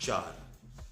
4.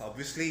obviously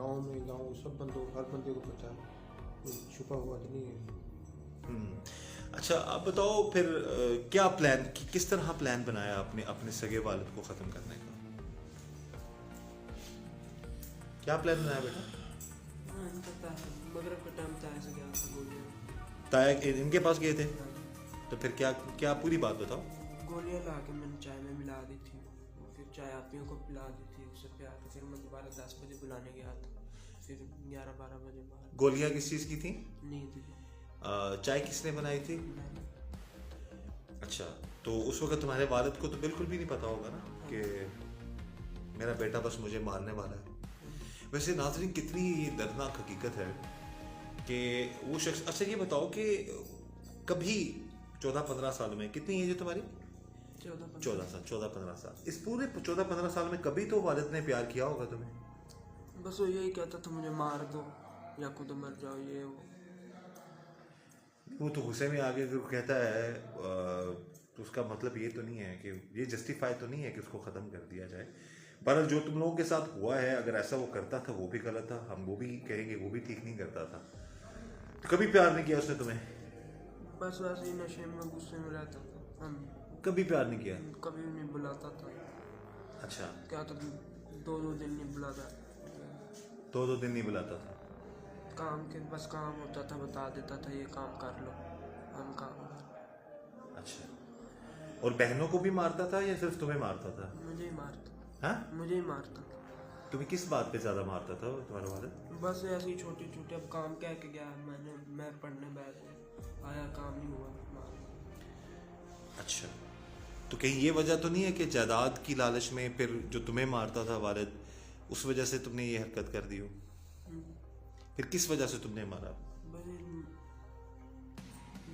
गांव सब बंदों हर बंदे को पता है, कोई छुपा हुआ तो नहीं है। अच्छा आप बताओ फिर क्या प्लान, किस तरह प्लान बनाया आपने अपने सगे वालिद को ख़त्म करने का? क्या प्लान बनाया बेटा? मगरब का टाइम ताया से गया था गोलियाँ। ताया इनके पास गए थे, तो फिर क्या क्या पूरी बात बताओ। गोलियाँ ला के मैंने चाय में मिला दी थी, फिर चाय आपियों को पिला दी थी, उससे प्यार के फिर मैं दोबारा 10 बजे बुलाने गया था, फिर 11-12 बजे बाहर। गोलियां किस चीज़ की थी? नींद थी। चाय किसने बनाई थी? अच्छा, तो उस वक्त तुम्हारे वालिद को तो बिल्कुल भी नहीं पता होगा ना कि मेरा बेटा बस मुझे मारने वाला है। वैसे नाज़रीन कितनी दर्दनाक हकीकत है कि वो शख्स, अच्छा ये बताओ कि कभी 14-15 साल में, कितनी एज है तुम्हारी? 14-15 साल। इस पूरे 14-15 साल में कभी तो वालिद ने प्यार किया होगा तुम्हें? बस वो यही कहता था मुझे मार दो या खुद मर जाओ, ये वो तो गुस्से में आगे जो कहता है तो उसका मतलब ये तो नहीं है कि ये जस्टिफाई तो नहीं है कि उसको ख़त्म कर दिया जाए। पर जो तुम लोगों के साथ हुआ है, अगर ऐसा वो करता था वो भी गलत था, हम वो भी कहेंगे वो भी ठीक नहीं करता था। तो कभी प्यार नहीं किया उसने तुम्हें? बस वैसे ही नशे में गुस्से में रहता था, हम कभी प्यार नहीं किया? कभी नहीं बुलाता था। अच्छा, क्या तो 2-2 दिन नहीं बुलाता, 2-2 दिन नहीं बुलाता था? काम के बस काम होता था बता देता था ये काम कर लो, हम काम कर। अच्छा, और बहनों को भी मारता था या सिर्फ तुम्हें मारता था? मुझे ही मारता। हाँ, मुझे ही मारता था। तुम्हें किस बात पे ज़्यादा मारता था तुम्हारा वालिद? बस ऐसे ही छोटे छोटे, अब काम कह के गया, मैं पढ़ने बैठ गया, आया काम नहीं हुआ, मार। अच्छा, तो कहीं ये वजह तो नहीं है कि जायदाद की लालच में फिर जो तुम्हें मारता था वालिद, उस वजह से तुमने ये हरकत कर दी हो? फिर किस वजह से तुमने मारा? बस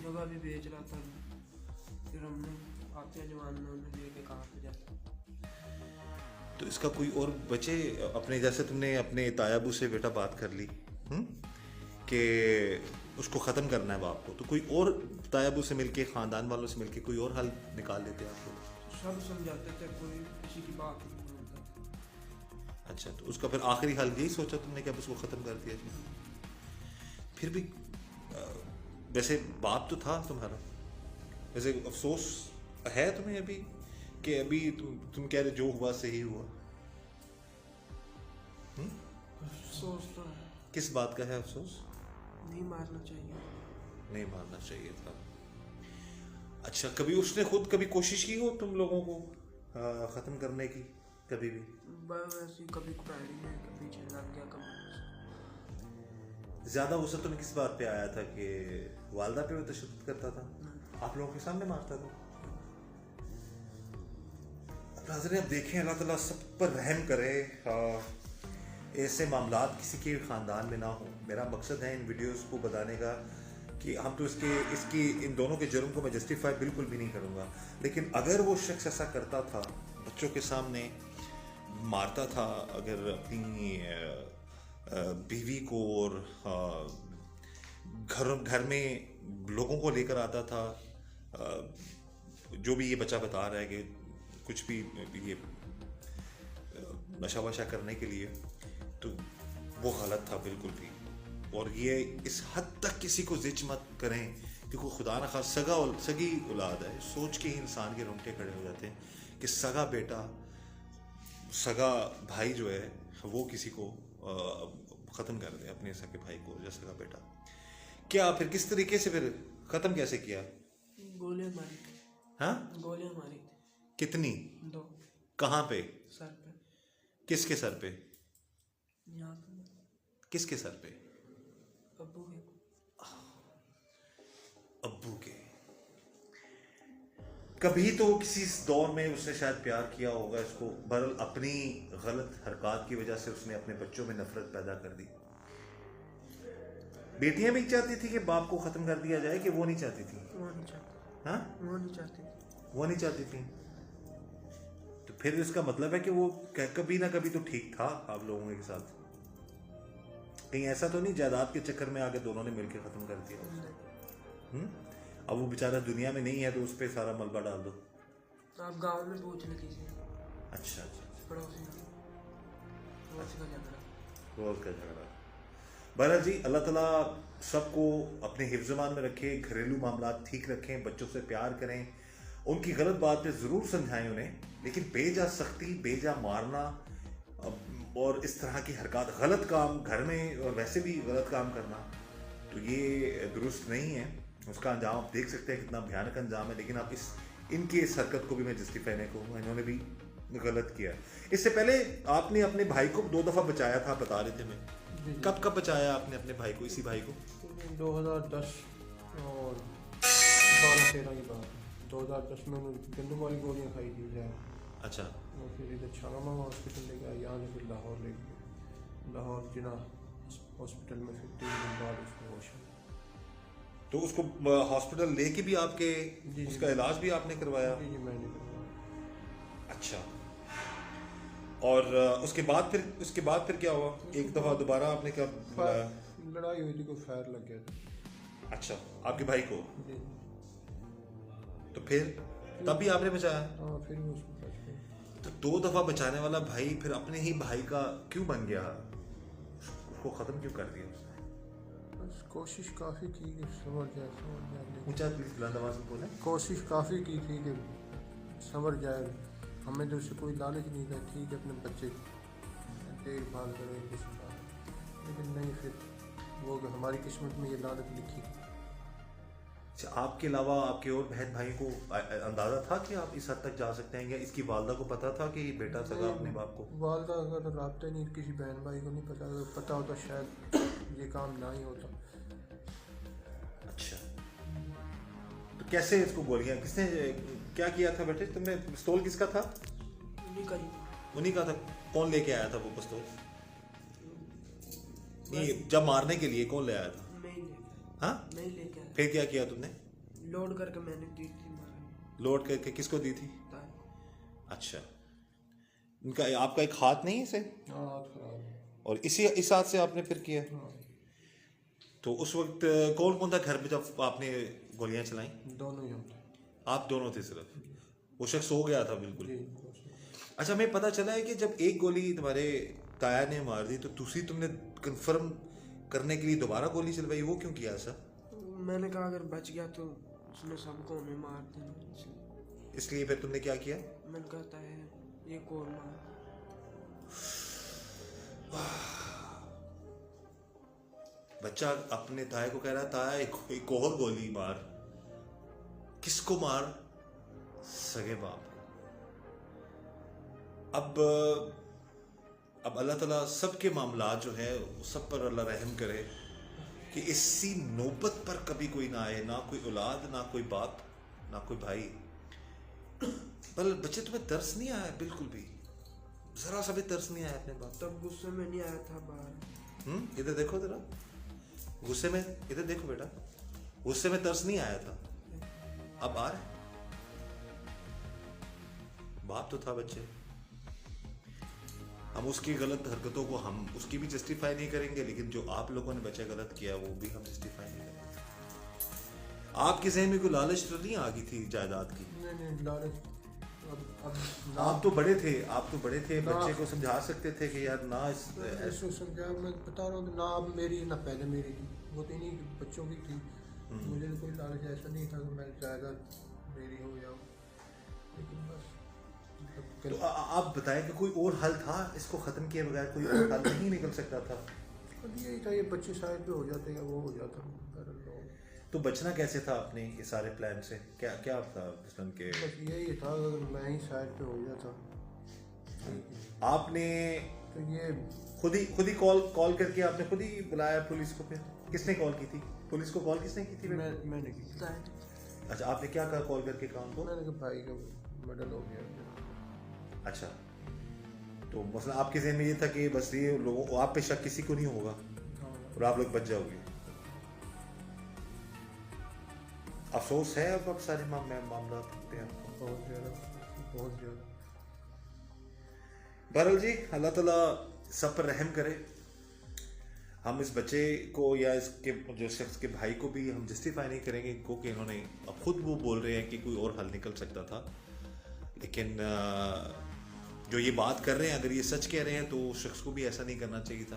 जगह भी बेच रहा था, फिर हमने आते जवान में उन्हें लेके कहाँ पे जाते। तो इसका कोई और बचे अपने, जैसे तुमने अपने तायाबू से बेटा बात कर ली कि उसको ख़त्म करना है बाप को, तो कोई और तायाबू से मिलके, ख़ानदान वालों से मिलके कोई और हल निकाल लेते आपको? सब समझाते थे, कोई किसी की बात नहीं मानता। अच्छा, तो उसका फिर आखिरी हल यही सोचा तुमने कि अब उसको ख़त्म कर दिया जाए? फिर भी वैसे बाप तो था तुम्हारा, वैसे अफसोस है तुम्हें अभी कि अभी तुम कह रहे जो हुआ सही हुआ? अफसोस तो है, किस बात का है अफसोस? नहीं मारना चाहिए। नहीं मारना चाहिए था। अच्छा, कभी उसने खुद कभी कोशिश की हो तुम लोगों को ख़त्म करने की? कभी भी? बस ऐसे ही कभी कुटाई में कभी पीछे लग गया, कभी ज़्यादा गुस्सा तुम्हें किस बात पे आया था कि वालदा पे वो तशद्दुद करता था, आप लोगों के सामने मारता था? नाज़रीन अब देखें, अल्लाह ताला सब पर रहम करे, ऐसे मामलात किसी के ख़ानदान में ना हो। मेरा मकसद है इन वीडियोस को बताने का कि हम तो इसकी इन दोनों के जुर्म को मैं जस्टिफाई बिल्कुल भी नहीं करूँगा, लेकिन अगर वो शख्स ऐसा करता था, बच्चों के सामने मारता था, अगर अपनी बीवी को और घर में लोगों को लेकर आता था, जो भी ये बच्चा बता रहा है कि कुछ भी ये नशा वशा करने के लिए, तो वो गलत था बिल्कुल भी। और ये इस हद तक किसी को जिच मत करें कि कोई खुदा न खास सगी औलाद है, सोच के ही इंसान के रोंगटे खड़े हो जाते हैं कि सगा बेटा, सगा भाई जो है वो किसी को ख़त्म कर दे, अपने सगे भाई को या सगा बेटा। क्या फिर किस तरीके से फिर ख़त्म कैसे किया? गोलियां मारी थी। हाँ, गोलियां मारी थी। कितनी? 2। कहाँ पे? सर पे। किसके सर पे? यहाँ पे। किसके सर पे? अब्बू के। अब्बू के। कभी तो किसी दौर में उसने शायद प्यार किया होगा इसको, बहरहाल अपनी गलत हरकत की वजह से उसने अपने बच्चों में नफरत पैदा कर दी। बेटियां भी चाहती थी कि बाप को खत्म कर दिया जाए कि वो नहीं चाहती थी? वो नहीं चाहती। हाँ, वो नहीं चाहती। वो नहीं चाहती थी। तो फिर इसका मतलब है कि वो कभी ना कभी तो ठीक था आप लोगों के साथ। कहीं ऐसा तो नहीं जायदाद के चक्कर में आके दोनों ने मिलकर खत्म कर दिया? अब वो बेचारा दुनिया में नहीं है तो उस पर सारा मलबा डाल दो। आप गांव में पूछ ले किसी। अच्छा, पड़ोसी का झगड़ा। रोज का झगड़ा। बहरहाल जी, अल्लाह ताला सबको अपने हिफ्ज़-ए-मान में रखे, घरेलू मामला ठीक रखें, बच्चों से प्यार करें, उनकी गलत बात पे ज़रूर समझाएं उन्हें, लेकिन बेजा सख्ती, बेजा मारना और इस तरह की हरकत, गलत काम घर में और वैसे भी गलत काम करना, तो ये दुरुस्त नहीं है। उसका अंजाम आप देख सकते हैं कितना भयानक अंजाम है, लेकिन आप इनकी इस हरकत को भी मैं जस्टिफाई नहीं करूँगा, इन्होंने भी गलत किया। इससे पहले आपने अपने भाई को 2 दफ़ा बचाया था, बता रहे थे मैं। कब बचाया आपने अपने भाई को, इसी भाई को? 2010 और 12-13 की बात है। 2010 में उन्होंने गंदम वाली गोलियाँ खाई थी जहर। अच्छा। और फिर इधर छामा हॉस्पिटल ले गया, यहाँ से फिर लाहौर ले गया, लाहौर जिना हॉस्पिटल में फिर 3 दिन बाद उसको होश आया। तो उसको हॉस्पिटल लेके भी आपके उसका इलाज भी आपने करवाया? जी मैंने करवाया। अच्छा। और उसके बाद फिर क्या हुआ? एक दफ़ा दोबारा आपने क्या बुलाया? लड़ाई हुई थी, कोई फायर लग गया था। अच्छा, आपके भाई को? जी। तो फिर तब भी आपने बचाया? हाँ, फिर भी उसको बच गया। तो 2 दफ़ा बचाने वाला भाई फिर अपने ही भाई का क्यों बन गया? उसको ख़त्म क्यों कर दिया उसने? बस कोशिश काफ़ी की कि समझ जाए। ऊंचा प्लीज, बुलंद आवाज़ में बोलें। कोशिश काफ़ी की थी कि समझ जाए, हमें तो उससे कोई लालच नहीं था, ठीक है अपने बच्चे देखभाल करें, कुछ लेकिन नहीं, फिर वो हमारी किस्मत में ये लालच लिखी। अच्छा, आपके अलावा आपके और बहन भाई को अंदाज़ा था कि आप इस हद तक जा सकते हैं, या इसकी वालदा को पता था कि बेटा सगा अपने बाप को? वालदा का तो राब्ता नहीं, किसी बहन भाई को नहीं पता, अगर पता होता शायद ये काम ना ही होता। अच्छा, तो कैसे इसको गोलियां, किसने क्या किया था बेटे? तुमने पिस्तौल किसका था? उन्हीं का था। कौन लेके आया था वो पिस्तौल? नहीं, जब मारने के लिए कौन ले आया था? हाँ, नहीं लेके आया। फिर क्या किया तुमने? लोड करके मैंने दी थी मारने। लोड करके किसको दी थी? ताकि अच्छा, इनका आपका एक हाथ नहीं है इसे? हाँ, हाथ खराब है। और इस हाथ से आपने फिर किया? हाँ, तो उस वक्त कौन कौन था घर में जब आपने गोलियां चलाई? दोनों ही हम थे। आप दोनों थे सिर्फ? वो शख्स सो गया था बिल्कुल? जी। अच्छा, हमें पता चला है कि जब एक गोली तुम्हारे ताया ने मार दी तो दूसरी तुमने कंफर्म करने के लिए दोबारा गोली चलवाई, वो क्यों किया ऐसा? मैंने कहा अगर बच गया तो उसने सबको हमें मार देना, इसलिए फिर तुमने क्या किया? मैंने कहता है एक और मार। बच्चा अपने ताया को कह रहा, ताया एक और गोली मार। किसको मार? सगे बाप को। अब अल्लाह ताला सबके मामला जो है सब पर अल्लाह रहम करे कि इसी नौबत पर कभी कोई ना आए, ना कोई औलाद, ना कोई बाप, ना कोई भाई। पर बच्चे, तुम्हें तरस नहीं आया बिल्कुल भी? जरा सा भी तरस नहीं आया अपने बाप? तब गुस्से में नहीं आया था बाहर। इधर देखो जरा, गुस्से में इधर देखो बेटा, गुस्से में तरस नहीं आया था, अब आ रहा है। बाप तो था बच्चे। हम उसकी गलत हरकतों को हम उसकी भी जस्टिफाई नहीं करेंगे, लेकिन जो आप लोगों ने बच्चे गलत किया वो भी हम जस्टिफाई नहीं करेंगे। आपके ज़हन में कोई लालच तो नहीं आ गई थी जायदाद की? नहीं, लालच आप तो बड़े थे, बच्चे को समझा सकते थे कि यार ना ऐसे समझा। मैं बता रहा हूँ कि ना अब मेरी ना पहले मेरी थी, वो तो इन्हीं बच्चों की थी। मुझे तो कोई लालच ऐसा नहीं था कि मैं जायदाद मेरी हो या, लेकिन बस तो आप बताएं कि कोई और हल था इसको ख़त्म किए बगैर? कोई और हल नहीं निकल सकता था? यही था, ये बच्चे साइड पे हो जाते या वो हो जाता। तो बचना कैसे था अपने ये सारे प्लान से? क्या क्या था दुश्मन के? बस यही था, अगर मैं ही साइड पे हो जाता। आपने तो ये खुद ही कॉल करके आपने खुद ही बुलाया पुलिस को? फिर किसने कॉल की थी? पुलिस को कॉल किसने की थी? मैंने की। अच्छा, आपने क्या कहा कॉल करके काम को? मैंने कहा भाई का मर्डर हो गया। अच्छा, तो मसला आपके ज़हन में ये था कि बस ये लोगों आप पे शक किसी को नहीं होगा और आप लोग बच जाओगे। अफसोस है अब सारे मामला पे आपको? बहुत ज़्यादा। बहरहाल जी, अल्लाह ताला सब पर रहम करे। हम इस बच्चे को या इसके जो शख्स के भाई को भी हम जस्टिफाई नहीं करेंगे क्योंकि इन्होंने अब खुद वो बोल रहे हैं कि कोई और हल निकल सकता था, लेकिन जो ये बात कर रहे हैं अगर ये सच कह रहे हैं तो उस शख्स को भी ऐसा नहीं करना चाहिए था।